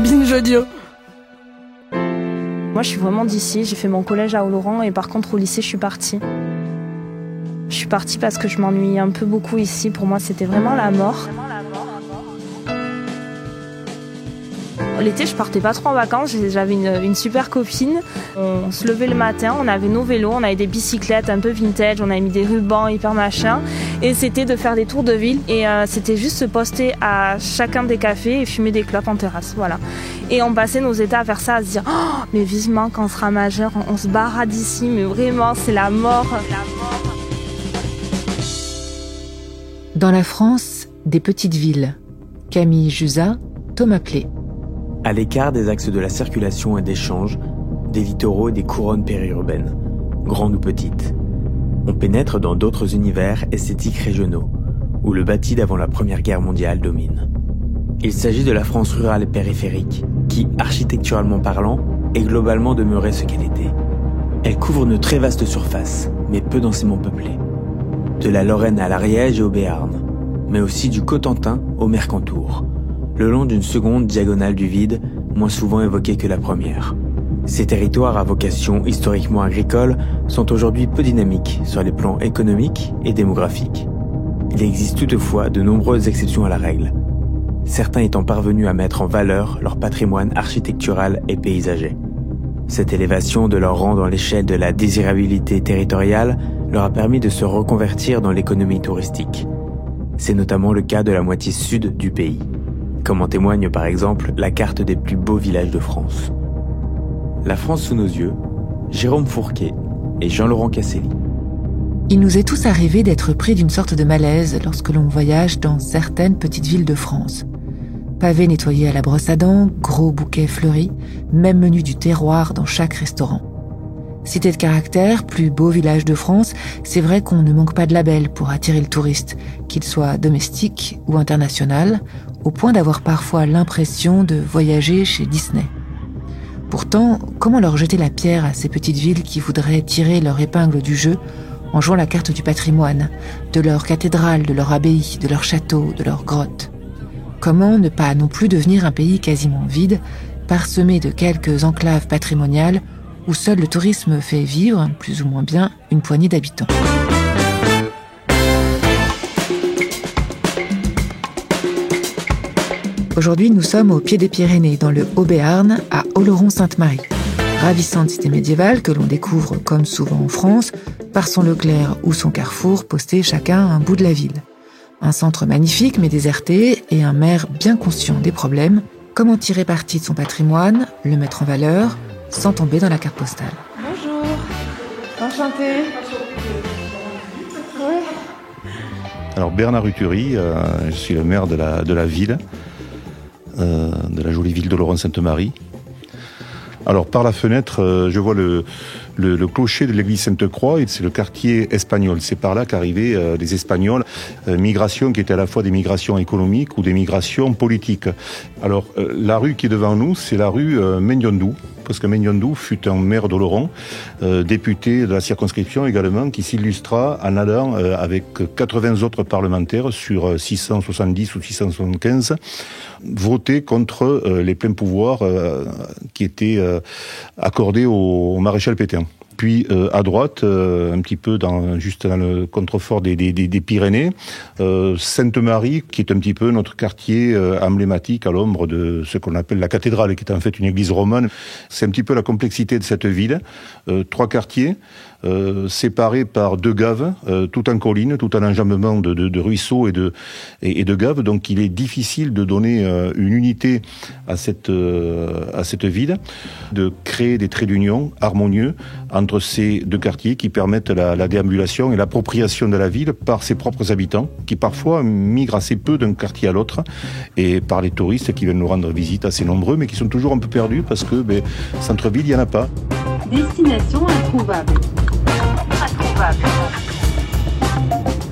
cabine audio. Moi, je suis vraiment d'ici. J'ai fait mon collège à Oloron et par contre, au lycée, je suis partie. Je suis partie parce que je m'ennuie un peu beaucoup ici. Pour moi, c'était vraiment la mort. L'été, je partais pas trop en vacances. J'avais une super copine. On se levait le matin, on avait nos vélos, on avait des bicyclettes un peu vintage, on avait mis des rubans hyper machin. Et c'était de faire des tours de ville. Et c'était juste se poster à chacun des cafés et fumer des clopes en terrasse. Voilà. Et on passait nos étés à faire ça, à se dire oh, mais vivement, quand on sera majeur, on se barra d'ici. Mais vraiment, c'est la mort. Dans la France, des petites villes. Camille Jusat, Thomas Plé. À l'écart des axes de la circulation et d'échange, des littoraux et des couronnes périurbaines, grandes ou petites. On pénètre dans d'autres univers esthétiques régionaux, où le bâti d'avant la Première Guerre mondiale domine. Il s'agit de la France rurale et périphérique, qui, architecturalement parlant, est globalement demeurée ce qu'elle était. Elle couvre une très vaste surface, mais peu densément peuplée. De la Lorraine à l'Ariège et au Béarn, mais aussi du Cotentin au Mercantour, le long d'une seconde diagonale du vide, moins souvent évoquée que la première. Ces territoires à vocation historiquement agricole sont aujourd'hui peu dynamiques sur les plans économiques et démographiques. Il existe toutefois de nombreuses exceptions à la règle, certains étant parvenus à mettre en valeur leur patrimoine architectural et paysager. Cette élévation de leur rang dans l'échelle de la désirabilité territoriale leur a permis de se reconvertir dans l'économie touristique. C'est notamment le cas de la moitié sud du pays, comme en témoigne par exemple la carte des plus beaux villages de France. La France sous nos yeux, Jérôme Fourquet et Jean-Laurent Casselli. Il nous est tous arrivé d'être pris d'une sorte de malaise lorsque l'on voyage dans certaines petites villes de France. Pavés nettoyés à la brosse à dents, gros bouquets fleuris, même menu du terroir dans chaque restaurant. Cité de caractère, plus beau village de France, c'est vrai qu'on ne manque pas de labels pour attirer le touriste, qu'il soit domestique ou international, au point d'avoir parfois l'impression de voyager chez Disney. Pourtant, comment leur jeter la pierre à ces petites villes qui voudraient tirer leur épingle du jeu en jouant la carte du patrimoine, de leur cathédrale, de leur abbaye, de leur château, de leur grotte? Comment ne pas non plus devenir un pays quasiment vide, parsemé de quelques enclaves patrimoniales où seul le tourisme fait vivre, plus ou moins bien, une poignée d'habitants? Aujourd'hui, nous sommes au pied des Pyrénées, dans le Haut-Béarn, à Oloron-Sainte-Marie. Ravissante cité médiévale que l'on découvre, comme souvent en France, par son Leclerc ou son Carrefour, postés chacun à un bout de la ville. Un centre magnifique mais déserté et un maire bien conscient des problèmes. Comment tirer parti de son patrimoine, le mettre en valeur, sans tomber dans la carte postale. Bonjour, enchantée. Ouais. Alors Bernard Uturi, je suis le maire de la ville, de la jolie ville d'Oloron-Sainte-Marie. Alors par la fenêtre, je vois le clocher de l'église Sainte-Croix, et c'est le quartier espagnol. C'est par là qu'arrivaient les Espagnols, migrations qui étaient à la fois des migrations économiques ou des migrations politiques. Alors la rue qui est devant nous, c'est la rue Mendiondou, parce que Mendiondou fut un maire d'Oloron, député de la circonscription également, qui s'illustra en allant avec 80 autres parlementaires sur 670 ou 675, voter contre les pleins pouvoirs qui étaient accordés au maréchal Pétain. Puis à droite, un petit peu juste dans le contrefort des Pyrénées, Sainte-Marie, qui est un petit peu notre quartier emblématique à l'ombre de ce qu'on appelle la cathédrale, qui est en fait une église romane. C'est un petit peu la complexité de cette ville. 3 quartiers séparés par 2 gaves, tout en colline, tout en enjambement de ruisseaux et de gaves. Donc il est difficile de donner une unité à cette ville, de créer des traits d'union harmonieux entre ces 2 quartiers qui permettent la déambulation et l'appropriation de la ville par ses propres habitants, qui parfois migrent assez peu d'un quartier à l'autre, et par les touristes qui viennent nous rendre visite assez nombreux, mais qui sont toujours un peu perdus parce que centre-ville, il n'y en a pas. Destination introuvable.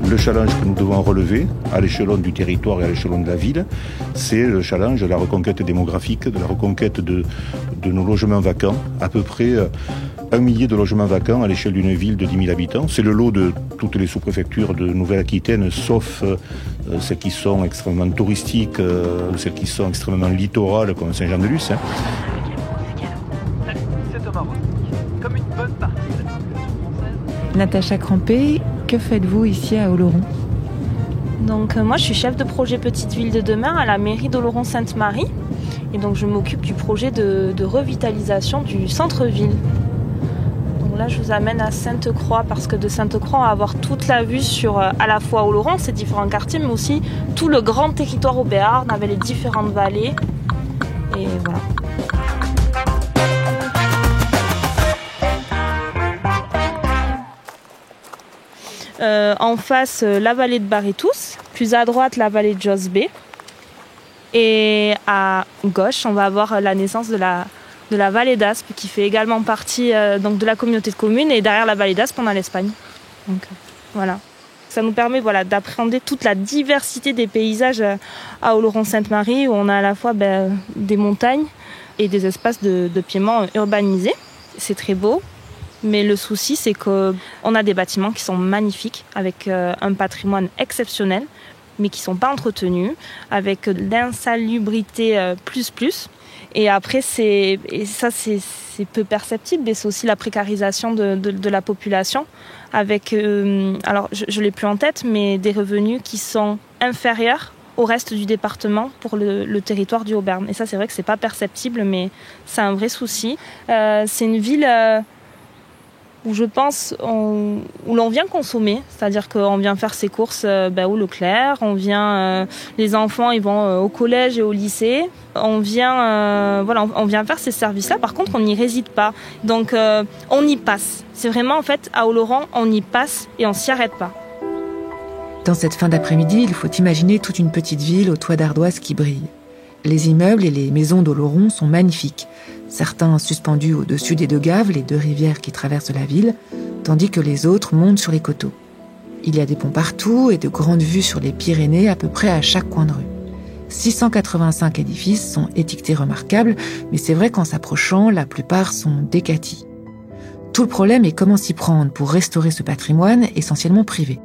Le challenge que nous devons relever à l'échelon du territoire et à l'échelon de la ville, c'est le challenge de la reconquête démographique, de la reconquête de nos logements vacants. À peu près 1 millier de logements vacants à l'échelle d'une ville de 10 000 habitants. C'est le lot de toutes les sous-préfectures de Nouvelle-Aquitaine, sauf celles qui sont extrêmement touristiques, ou celles qui sont extrêmement littorales, comme Saint-Jean-de-Luz. Natacha Crampé, que faites-vous ici à Oloron ? Donc moi je suis chef de projet Petite Ville de demain à la mairie d'Oloron-Sainte-Marie. Et donc je m'occupe du projet de revitalisation du centre-ville. Donc là je vous amène à Sainte-Croix parce que de Sainte-Croix on va avoir toute la vue sur à la fois Oloron, ses différents quartiers, mais aussi tout le grand territoire au Béarn avec les différentes vallées. Et voilà. En face, la vallée de Barétous, plus à droite, la vallée de Josbé. Et à gauche, on va avoir la naissance de la vallée d'Aspe, qui fait également partie donc de la communauté de communes. Et derrière la vallée d'Aspe, on a l'Espagne. Donc voilà. Ça nous permet d'appréhender toute la diversité des paysages à Oloron-Sainte-Marie, où on a à la fois des montagnes et des espaces de piémont urbanisés. C'est très beau. Mais le souci, c'est qu'on a des bâtiments qui sont magnifiques, avec un patrimoine exceptionnel, mais qui ne sont pas entretenus, avec l'insalubrité plus. Et après, c'est peu perceptible, mais c'est aussi la précarisation de la population, avec, alors je ne l'ai plus en tête, mais des revenus qui sont inférieurs au reste du département pour le territoire du Haut-Béarn. Et ça, c'est vrai que ce n'est pas perceptible, mais c'est un vrai souci. C'est une ville... où je pense où l'on vient consommer, c'est-à-dire qu'on vient faire ses courses au Leclerc, on vient les enfants ils vont au collège et au lycée, on vient faire ces services-là. Par contre, on n'y réside pas, donc on y passe. C'est vraiment en fait à Oloron, on y passe et on s'y arrête pas. Dans cette fin d'après-midi, il faut imaginer toute une petite ville au toit d'ardoise qui brille. Les immeubles et les maisons d'Oloron sont magnifiques. Certains suspendus au-dessus des deux gaves, les deux rivières qui traversent la ville, tandis que les autres montent sur les coteaux. Il y a des ponts partout et de grandes vues sur les Pyrénées à peu près à chaque coin de rue. 685 édifices sont étiquetés remarquables, mais c'est vrai qu'en s'approchant, la plupart sont décatis. Tout le problème est comment s'y prendre pour restaurer ce patrimoine essentiellement privé.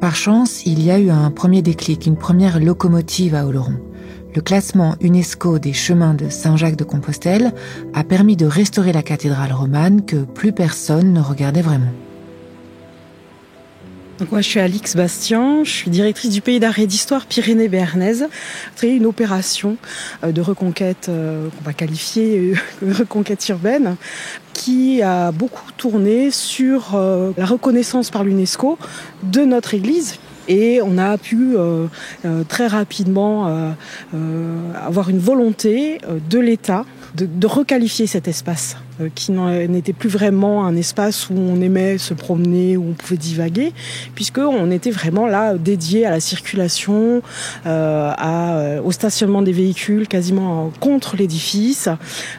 Par chance, il y a eu un premier déclic, une première locomotive à Oloron. Le classement UNESCO des chemins de Saint-Jacques-de-Compostelle a permis de restaurer la cathédrale romane que plus personne ne regardait vraiment. Donc moi, je suis Alix Bastien, je suis directrice du pays d'art et d'histoire Pyrénées béarnaise. C'est une opération de reconquête, qu'on va qualifier de reconquête urbaine, qui a beaucoup tourné sur la reconnaissance par l'UNESCO de notre église. Et on a pu très rapidement avoir une volonté de l'État de requalifier cet espace qui n'était plus vraiment un espace où on aimait se promener, où on pouvait divaguer, puisqu'on était vraiment là dédié à la circulation, au stationnement des véhicules, quasiment contre l'édifice,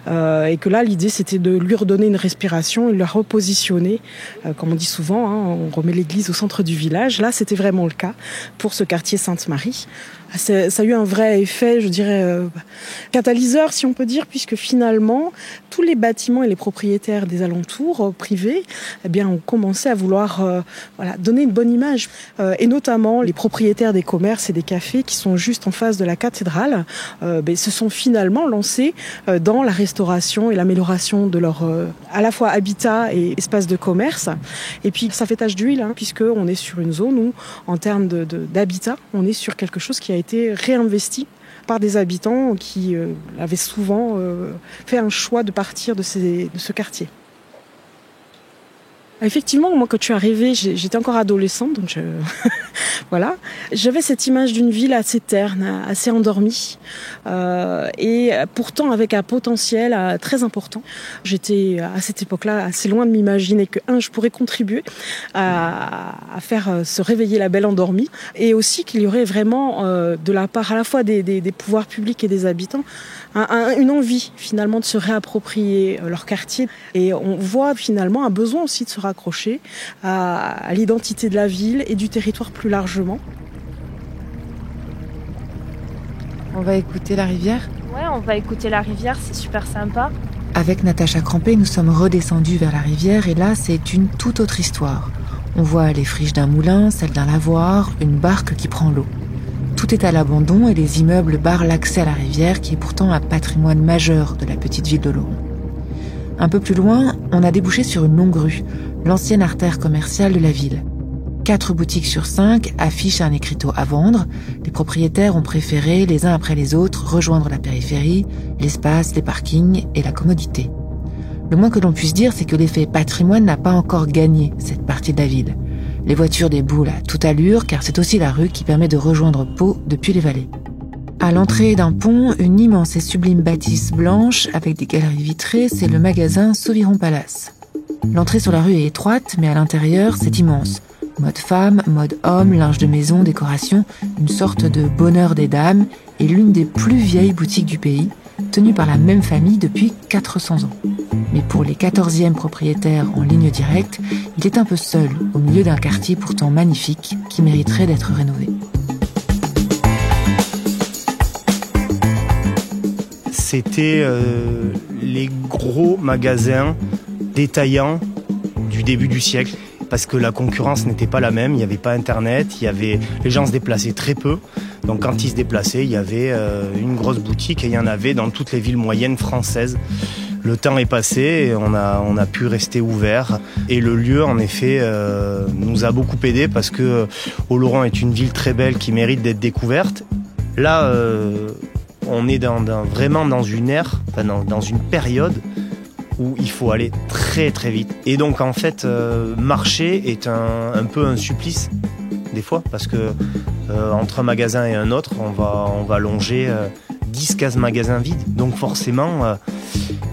et que là l'idée c'était de lui redonner une respiration et de la repositionner, comme on dit souvent, on remet l'église au centre du village. Là c'était vraiment le cas pour ce quartier Sainte-Marie. Ça a eu un vrai effet, je dirais, catalyseur, si on peut dire, puisque finalement, tous les bâtiments et les propriétaires des alentours privés, ont commencé à vouloir donner une bonne image. Et notamment, les propriétaires des commerces et des cafés qui sont juste en face de la cathédrale, se sont finalement lancés dans la restauration et l'amélioration de leur, à la fois habitat et espace de commerce. Et puis, ça fait tache d'huile, puisqu'on est sur une zone où, en termes d'habitat, on est sur quelque chose qui a été réinvesti par des habitants qui avaient souvent fait un choix de partir de ce quartier. Effectivement, moi, quand je suis arrivée, j'étais encore adolescente, donc voilà. J'avais cette image d'une ville assez terne, assez endormie, et pourtant avec un potentiel très important. J'étais à cette époque-là assez loin de m'imaginer que je pourrais contribuer à faire se réveiller la belle endormie, et aussi qu'il y aurait vraiment de la part à la fois des pouvoirs publics et des habitants une envie finalement de se réapproprier leur quartier. Et on voit finalement un besoin aussi de se raccrocher à l'identité de la ville et du territoire plus largement. On va écouter la rivière ? Ouais, on va écouter la rivière, c'est super sympa. Avec Natacha Crampé, nous sommes redescendus vers la rivière et là, c'est une toute autre histoire. On voit les friches d'un moulin, celles d'un lavoir, une barque qui prend l'eau. Tout est à l'abandon et les immeubles barrent l'accès à la rivière qui est pourtant un patrimoine majeur de la petite ville d'Oloron. Un peu plus loin, on a débouché sur une longue rue, l'ancienne artère commerciale de la ville. 4 boutiques sur 5 affichent un écriteau à vendre. Les propriétaires ont préféré, les uns après les autres, rejoindre la périphérie, l'espace, les parkings et la commodité. Le moins que l'on puisse dire, c'est que l'effet patrimoine n'a pas encore gagné cette partie de la ville. Les voitures déboulent à toute allure, car c'est aussi la rue qui permet de rejoindre Pau depuis les vallées. À l'entrée d'un pont, une immense et sublime bâtisse blanche avec des galeries vitrées, c'est le magasin Sauviron Palace. L'entrée sur la rue est étroite, mais à l'intérieur, c'est immense. Mode femme, mode homme, linge de maison, décoration, une sorte de bonheur des dames et l'une des plus vieilles boutiques du pays, tenue par la même famille depuis 400 ans. Mais pour les 14e propriétaires en ligne directe, il est un peu seul au milieu d'un quartier pourtant magnifique qui mériterait d'être rénové. C'était les gros magasins détaillants du début du siècle. Parce que la concurrence n'était pas la même, il n'y avait pas Internet, les gens se déplaçaient très peu. Donc quand ils se déplaçaient, il y avait une grosse boutique et il y en avait dans toutes les villes moyennes françaises. Le temps est passé, et on a pu rester ouvert et le lieu en effet nous a beaucoup aidé parce que Oloron est une ville très belle qui mérite d'être découverte. Là, on est vraiment dans une ère, dans une période où il faut aller très très vite. Et donc en fait, marcher est un peu un supplice des fois, parce que entre un magasin et un autre, on va longer 10-15 magasins vides. Donc forcément,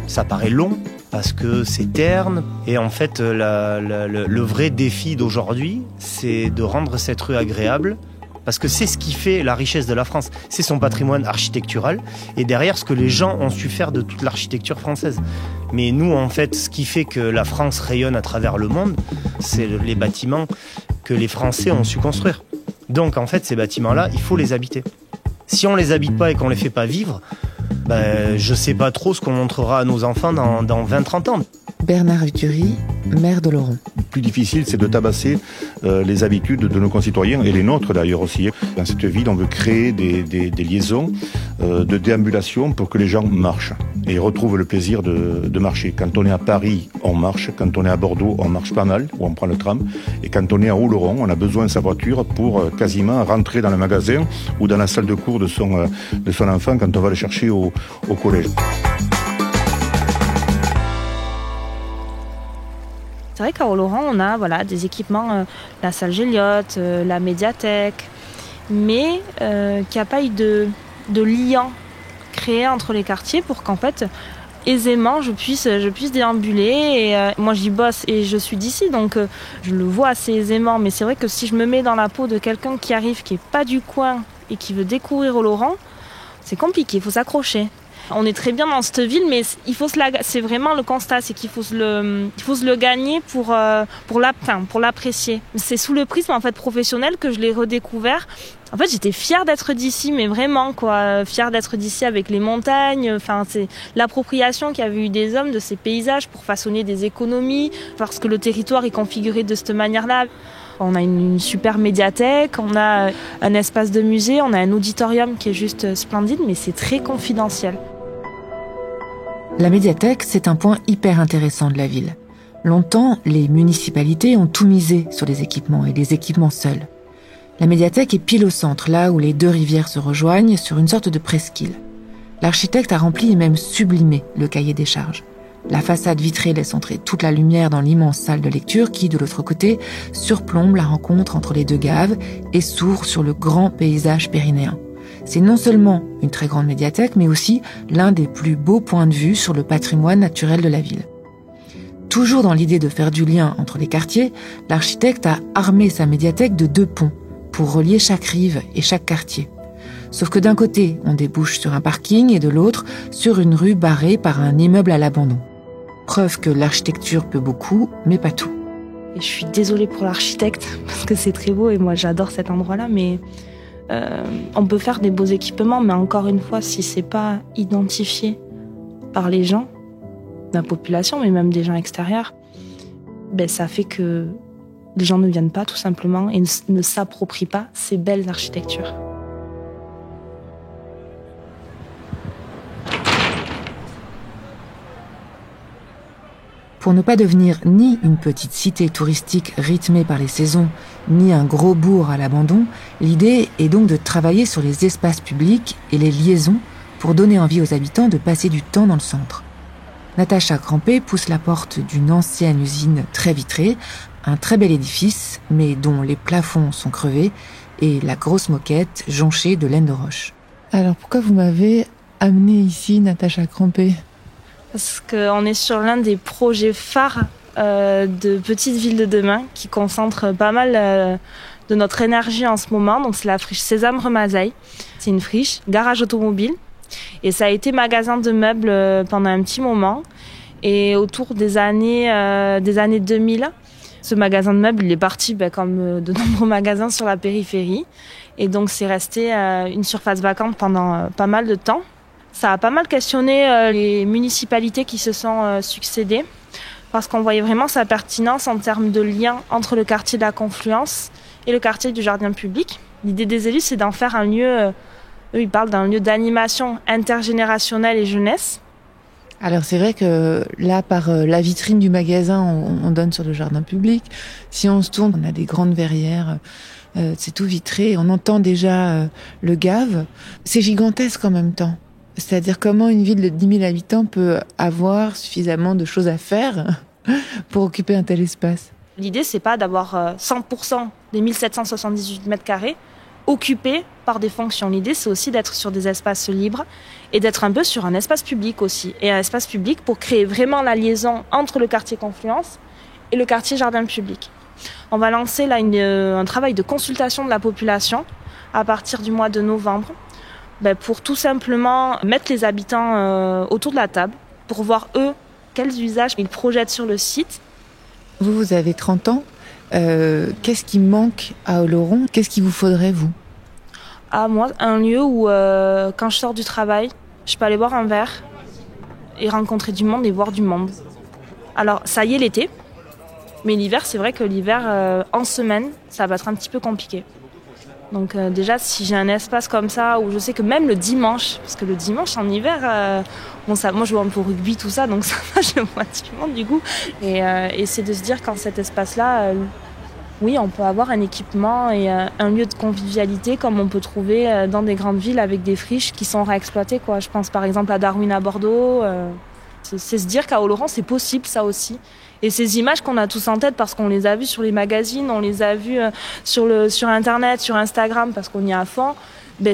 ça paraît long, parce que c'est terne. Et en fait, le vrai défi d'aujourd'hui, c'est de rendre cette rue agréable, parce que c'est ce qui fait la richesse de la France. C'est son patrimoine architectural et derrière ce que les gens ont su faire de toute l'architecture française. Mais nous, en fait, ce qui fait que la France rayonne à travers le monde, c'est les bâtiments que les Français ont su construire. Donc, en fait, ces bâtiments-là, il faut les habiter. Si on les habite pas et qu'on les fait pas vivre, je sais pas trop ce qu'on montrera à nos enfants dans 20-30 ans. Bernard Uturi, maire d'Oloron. Le plus difficile, c'est de tabasser les habitudes de nos concitoyens, et les nôtres d'ailleurs aussi. Dans cette ville, on veut créer des liaisons de déambulation pour que les gens marchent et retrouvent le plaisir de marcher. Quand on est à Paris, on marche. Quand on est à Bordeaux, on marche pas mal, ou on prend le tram. Et quand on est à Oloron, on a besoin de sa voiture pour quasiment rentrer dans le magasin ou dans la salle de cours de son enfant quand on va le chercher au collège. C'est vrai qu'à Oloron, on a des équipements, la salle Géliot, la médiathèque, mais qu'il n'y a pas eu de lien créé entre les quartiers pour qu'en fait, aisément, je puisse déambuler. Et moi, j'y bosse et je suis d'ici, donc je le vois assez aisément. Mais c'est vrai que si je me mets dans la peau de quelqu'un qui arrive, qui n'est pas du coin et qui veut découvrir Oloron, c'est compliqué, il faut s'accrocher. On est très bien dans cette ville, mais c'est vraiment le constat, c'est qu'il faut se le gagner pour l'apprécier. C'est sous le prisme en fait professionnel que je l'ai redécouvert. En fait, j'étais fière d'être d'ici, mais vraiment fière d'être d'ici avec les montagnes. Enfin, c'est l'appropriation qu'avaient eu des hommes de ces paysages pour façonner des économies, parce que le territoire est configuré de cette manière-là. On a une super médiathèque, on a un espace de musée, on a un auditorium qui est juste splendide, mais c'est très confidentiel. La médiathèque, c'est un point hyper intéressant de la ville. Longtemps, les municipalités ont tout misé sur les équipements et les équipements seuls. La médiathèque est pile au centre, là où les deux rivières se rejoignent, sur une sorte de presqu'île. L'architecte a rempli et même sublimé le cahier des charges. La façade vitrée laisse entrer toute la lumière dans l'immense salle de lecture qui, de l'autre côté, surplombe la rencontre entre les deux gaves et s'ouvre sur le grand paysage pyrénéen. C'est non seulement une très grande médiathèque, mais aussi l'un des plus beaux points de vue sur le patrimoine naturel de la ville. Toujours dans l'idée de faire du lien entre les quartiers, l'architecte a armé sa médiathèque de 2 ponts pour relier chaque rive et chaque quartier. Sauf que d'un côté, on débouche sur un parking et de l'autre, sur une rue barrée par un immeuble à l'abandon. Preuve que l'architecture peut beaucoup, mais pas tout. Et je suis désolée pour l'architecte, parce que c'est très beau et moi j'adore cet endroit-là, mais on peut faire des beaux équipements, mais encore une fois, si c'est pas identifié par les gens, la population, mais même des gens extérieurs, ça fait que les gens ne viennent pas tout simplement et ne s'approprient pas ces belles architectures. Pour ne pas devenir ni une petite cité touristique rythmée par les saisons, ni un gros bourg à l'abandon, l'idée est donc de travailler sur les espaces publics et les liaisons pour donner envie aux habitants de passer du temps dans le centre. Natacha Crampé pousse la porte d'une ancienne usine très vitrée, un très bel édifice, mais dont les plafonds sont crevés, et la grosse moquette jonchée de laine de roche. Alors pourquoi vous m'avez amenée ici, Natacha Crampé ? Parce qu'on est sur l'un des projets phares de Petite Ville de Demain qui concentre pas mal de notre énergie en ce moment. Donc c'est la friche Sésame Remazaille. C'est une friche, garage automobile. Et ça a été magasin de meubles pendant un petit moment. Et autour des années 2000, ce magasin de meubles il est parti comme de nombreux magasins sur la périphérie. Et donc c'est resté une surface vacante pendant pas mal de temps. Ça a pas mal questionné les municipalités qui se sont succédées parce qu'on voyait vraiment sa pertinence en termes de lien entre le quartier de la Confluence et le quartier du Jardin public. L'idée des élus, c'est d'en faire un lieu, eux ils parlent d'un lieu d'animation intergénérationnelle et jeunesse. Alors c'est vrai que là, par la vitrine du magasin, on donne sur le Jardin public. Si on se tourne, on a des grandes verrières, c'est tout vitré. On entend déjà le Gave. C'est gigantesque en même temps. C'est-à-dire comment une ville de 10 000 habitants peut avoir suffisamment de choses à faire pour occuper un tel espace. L'idée, c'est pas d'avoir 100% des 1778 mètres carrés occupés par des fonctions. L'idée, c'est aussi d'être sur des espaces libres et d'être un peu sur un espace public aussi. Et un espace public pour créer vraiment la liaison entre le quartier Confluence et le quartier Jardin public. On va lancer là un travail de consultation de la population à partir du mois de novembre. Pour tout simplement mettre les habitants autour de la table, pour voir eux, quels usages ils projettent sur le site. Vous avez 30 ans. Qu'est-ce qui manque à Oloron ? Qu'est-ce qu'il vous faudrait, vous ? Moi, un lieu où, quand je sors du travail, je peux aller boire un verre et rencontrer du monde et voir du monde. Alors, ça y est l'été, mais l'hiver, c'est vrai que l'hiver, en semaine, ça va être un petit peu compliqué. Donc déjà, si j'ai un espace comme ça, où je sais que même le dimanche, parce que le dimanche en hiver, moi je vois un peu au rugby, tout ça, donc ça va, je vois du monde du coup. Et c'est de se dire qu'en cet espace-là, oui, on peut avoir un équipement et un lieu de convivialité comme on peut trouver dans des grandes villes avec des friches qui sont réexploitées, quoi. Je pense par exemple à Darwin à Bordeaux. C'est se dire qu'à Oloron, c'est possible ça aussi. Et ces images qu'on a tous en tête parce qu'on les a vues sur les magazines, on les a vues sur Internet, sur Instagram, parce qu'on y est à fond,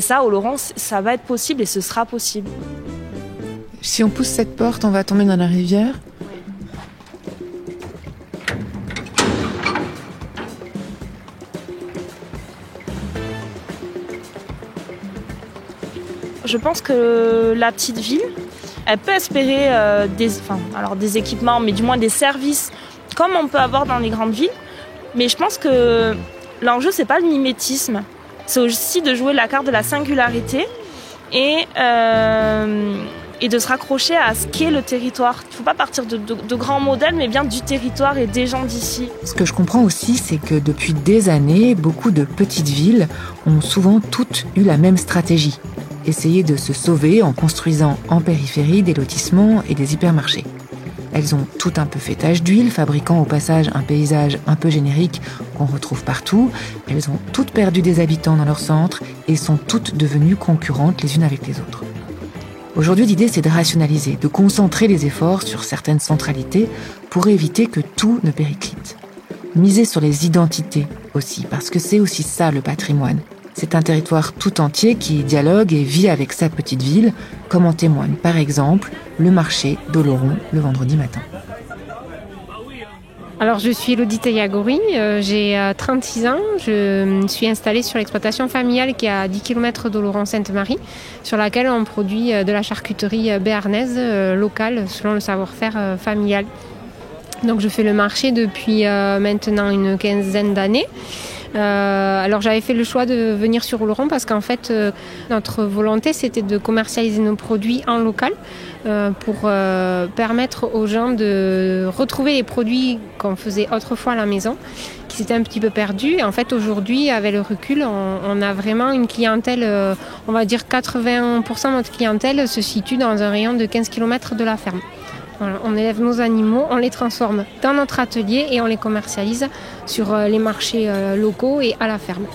ça, à Oloron, ça va être possible et ce sera possible. Si on pousse cette porte, on va tomber dans la rivière. Je pense que la petite ville, elle peut espérer des équipements, mais du moins des services comme on peut avoir dans les grandes villes. Mais je pense que l'enjeu, c'est pas le mimétisme. C'est aussi de jouer la carte de la singularité et de se raccrocher à ce qu'est le territoire. Il ne faut pas partir de grands modèles, mais bien du territoire et des gens d'ici. Ce que je comprends aussi, c'est que depuis des années, beaucoup de petites villes ont souvent toutes eu la même stratégie. Essayer de se sauver en construisant en périphérie des lotissements et des hypermarchés. Elles ont toutes un peu fait tache d'huile, fabriquant au passage un paysage un peu générique qu'on retrouve partout. Elles ont toutes perdu des habitants dans leur centre et sont toutes devenues concurrentes les unes avec les autres. Aujourd'hui, l'idée, c'est de rationaliser, de concentrer les efforts sur certaines centralités pour éviter que tout ne périclite. Miser sur les identités aussi, parce que c'est aussi ça le patrimoine. C'est un territoire tout entier qui dialogue et vit avec sa petite ville, comme en témoigne par exemple le marché d'Oloron le vendredi matin. Alors je suis Elodie Tayagori, j'ai 36 ans, je suis installée sur l'exploitation familiale qui est à 10 km d'Oloron-Sainte-Marie, sur laquelle on produit de la charcuterie béarnaise locale selon le savoir-faire familial. Donc je fais le marché depuis maintenant une quinzaine d'années. Alors j'avais fait le choix de venir sur Oloron parce qu'en fait notre volonté c'était de commercialiser nos produits en local pour permettre aux gens de retrouver les produits qu'on faisait autrefois à la maison, qui s'étaient un petit peu perdus. Et en fait aujourd'hui, avec le recul, on a vraiment une clientèle, on va dire 80% de notre clientèle se situe dans un rayon de 15 km de la ferme. Voilà, on élève nos animaux, on les transforme dans notre atelier et on les commercialise sur les marchés locaux et à la ferme.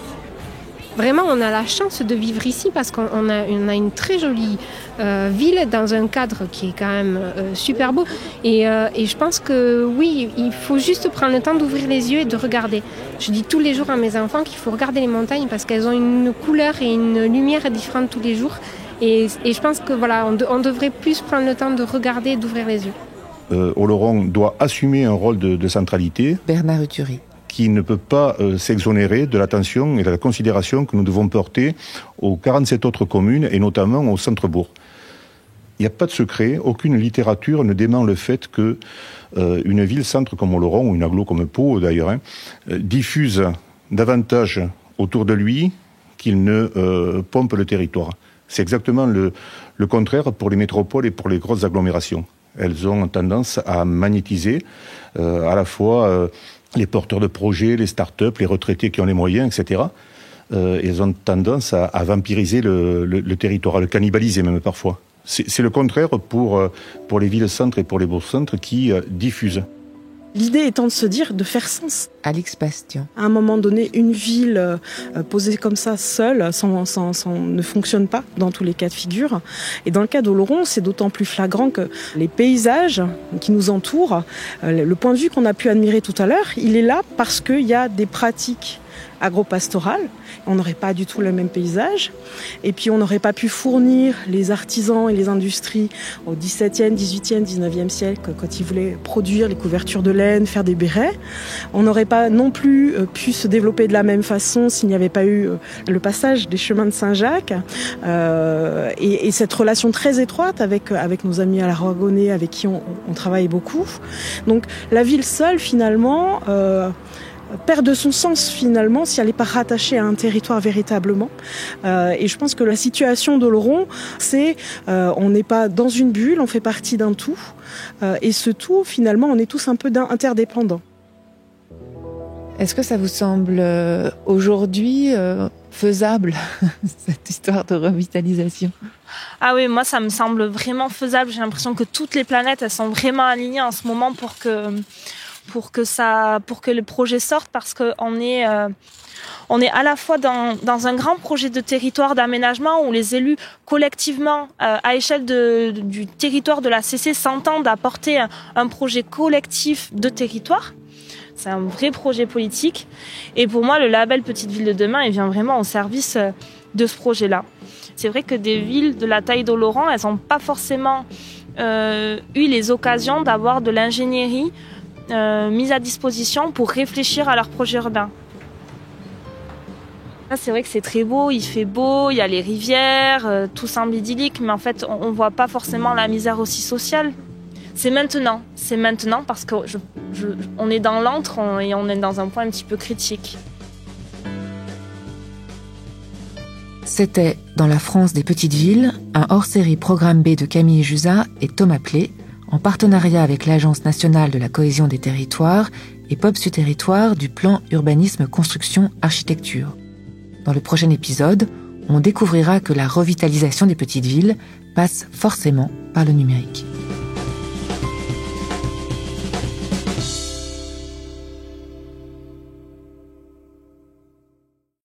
Vraiment, on a la chance de vivre ici parce qu'on a une très jolie ville dans un cadre qui est quand même super beau. Et je pense que oui, il faut juste prendre le temps d'ouvrir les yeux et de regarder. Je dis tous les jours à mes enfants qu'il faut regarder les montagnes parce qu'elles ont une couleur et une lumière différente tous les jours. Et je pense que voilà, on devrait plus prendre le temps de regarder et d'ouvrir les yeux. Oloron doit assumer un rôle de centralité. Bernard Uturi. Qui ne peut pas s'exonérer de l'attention et de la considération que nous devons porter aux 47 autres communes et notamment au centre-bourg. Il n'y a pas de secret, aucune littérature ne dément le fait que une ville-centre comme Oloron, ou une agglo comme Pau d'ailleurs, diffuse davantage autour de lui qu'il ne pompe le territoire. C'est exactement le contraire pour les métropoles et pour les grosses agglomérations. Elles ont tendance à magnétiser à la fois les porteurs de projets, les start-up, les retraités qui ont les moyens, etc. Ils ont tendance à vampiriser le territoire, à le cannibaliser même parfois. C'est le contraire pour les villes-centres et pour les bourgs-centres qui diffusent. L'idée étant de se dire, de faire sens. Alix Bastien. À un moment donné, une ville posée comme ça, seule, ne fonctionne pas dans tous les cas de figure. Et dans le cas d'Oloron, c'est d'autant plus flagrant que les paysages qui nous entourent, le point de vue qu'on a pu admirer tout à l'heure, il est là parce qu'il y a des pratiques agro-pastorales. On n'aurait pas du tout le même paysage. Et puis on n'aurait pas pu fournir les artisans et les industries au XVIIe, XVIIIe, XIXe siècle quand ils voulaient produire les couvertures de laine, faire des bérets. On n'aurait pas non plus pu se développer de la même façon s'il n'y avait pas eu le passage des chemins de Saint-Jacques et cette relation très étroite avec nos amis à l'Aragonais avec qui on travaille beaucoup. Donc la ville seule finalement perd de son sens finalement si elle n'est pas rattachée à un territoire véritablement. Et je pense que la situation d'Oloron, c'est on n'est pas dans une bulle, on fait partie d'un tout. Et ce tout, finalement, on est tous un peu interdépendants. Est-ce que ça vous semble aujourd'hui faisable, cette histoire de revitalisation ? Ah oui, moi ça me semble vraiment faisable. J'ai l'impression que toutes les planètes, elles sont vraiment alignées en ce moment pour que le projet sorte, parce qu'on est à la fois dans un grand projet de territoire d'aménagement où les élus collectivement à échelle du territoire de la CC s'entendent à porter un projet collectif de territoire. C'est un vrai projet politique. Et pour moi, le label Petite Ville de Demain, il vient vraiment au service de ce projet-là. C'est vrai que des villes de la taille d'Oloron, elles n'ont pas forcément eu les occasions d'avoir de l'ingénierie mise à disposition pour réfléchir à leur projet urbain. Là, c'est vrai que c'est très beau, il fait beau, il y a les rivières, tout semble idyllique, mais en fait, on voit pas forcément la misère aussi sociale. C'est maintenant parce que on est dans l'antre et on est dans un point un petit peu critique. C'était Dans la France des petites villes, un hors-série Programme B de Camille Jusa et Thomas Plé, en partenariat avec l'Agence nationale de la cohésion des territoires et POPSU Territoire du plan Urbanisme Construction Architecture. Dans le prochain épisode, on découvrira que la revitalisation des petites villes passe forcément par le numérique.